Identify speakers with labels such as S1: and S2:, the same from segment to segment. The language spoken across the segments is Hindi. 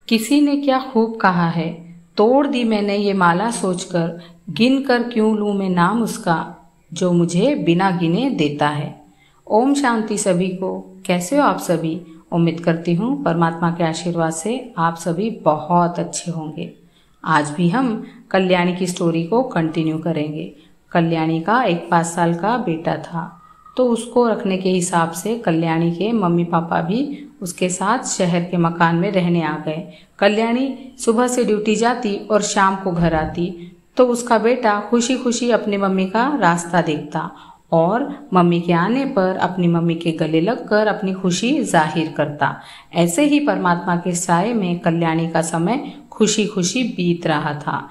S1: किसी ने क्या खूब कहा है, तोड़ दी मैंने ये माला सोचकर, गिन कर क्यों लूं मैं नाम उसका, जो मुझे बिना गिने देता है। ओम शांति सभी को। कैसे हो आप सभी? उम्मीद करती हूँ परमात्मा के आशीर्वाद से आप सभी बहुत अच्छे होंगे। आज भी हम कल्याणी की स्टोरी को कंटिन्यू करेंगे। कल्याणी का एक 5 साल का बेटा था, तो उसको रखने के हिसाब से कल्याणी के मम्मी पापा भी उसके साथ शहर के मकान में रहने आ गए। कल्याणी सुबह से ड्यूटी जाती और शाम को घर आती, तो उसका बेटा खुशी खुशी अपनी मम्मी का रास्ता देखता और मम्मी के आने पर अपनी मम्मी के गले लगकर अपनी खुशी जाहिर करता। ऐसे ही परमात्मा के साये में कल्याणी का समय खुशी खुशी बीत रहा था।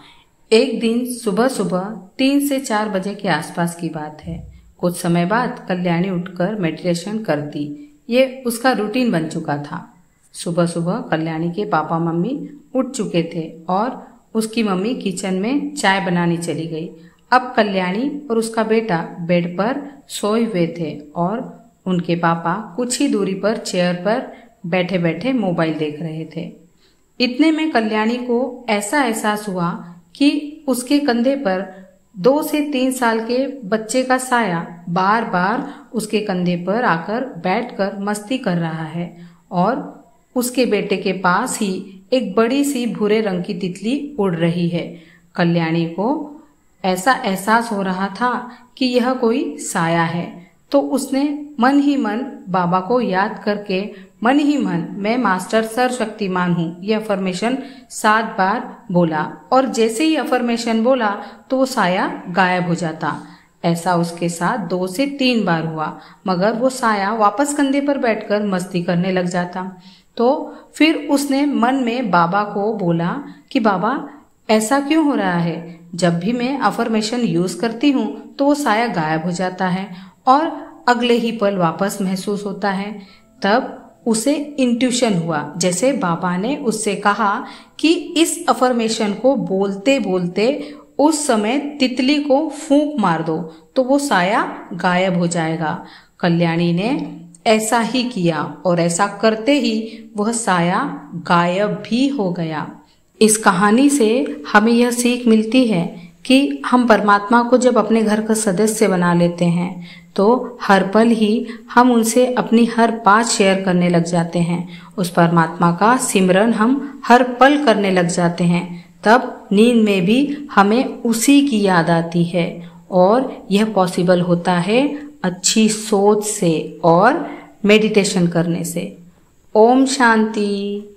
S1: एक दिन सुबह सुबह 3 से 4 बजे के आसपास की बात है। कुछ समय बाद कल्याणी उठकर मेडिटेशन करती। ये उसका रूटीन बन चुका था। सुबह सुबह कल्याणी के पापा मम्मी उठ चुके थे और उसकी मम्मी किचन में चाय बनाने चली गई। अब कल्याणी और उसका बेटा बेड पर सोए हुए थे और उनके पापा कुछ ही दूरी पर चेयर पर बैठे बैठे मोबाइल देख रहे थे। इतने में कल्याणी को ऐसा एहसास हुआ कि उसके कंधे पर 2 से 3 साल के बच्चे का साया बार बार उसके कंधे पर आकर बैठकर मस्ती कर रहा है और उसके बेटे के पास ही एक बड़ी सी भूरे रंग की तितली उड़ रही है। कल्याणी को ऐसा एहसास हो रहा था कि यह कोई साया है, तो उसने मन ही मन बाबा को याद करके मन ही मन मैं मास्टर सर्वशक्तिमान हूँ ये अफर्मेशन 7 बार बोला और जैसे ही अफर्मेशन बोला तो वो साया गायब हो जाता। ऐसा उसके साथ 2 से 3 बार हुआ, मगर वो साया वापस कंधे पर बैठकर मस्ती करने लग जाता। तो फिर उसने मन में बाबा को बोला कि बाबा ऐसा क्यों हो रहा है, जब भी मैं अफर्मेशन यूज करती हूँ तो वो साया गायब हो जाता है और अगले ही पल वापस महसूस होता है। तब उसे इंट्यूशन हुआ, जैसे बाबा ने उससे कहा कि इस अफर्मेशन को बोलते बोलते उस समय तितली को फूंक मार दो तो वो साया गायब हो जाएगा। कल्याणी ने ऐसा ही किया और ऐसा करते ही वह साया गायब भी हो गया। इस कहानी से हमें यह सीख मिलती है कि हम परमात्मा को जब अपने घर का सदस्य बना लेते हैं तो हर पल ही हम उनसे अपनी हर बात शेयर करने लग जाते हैं। उस परमात्मा का सिमरन हम हर पल करने लग जाते हैं। तब नींद में भी हमें उसी की याद आती है और यह पॉसिबल होता है अच्छी सोच से और मेडिटेशन करने से। ओम शांति।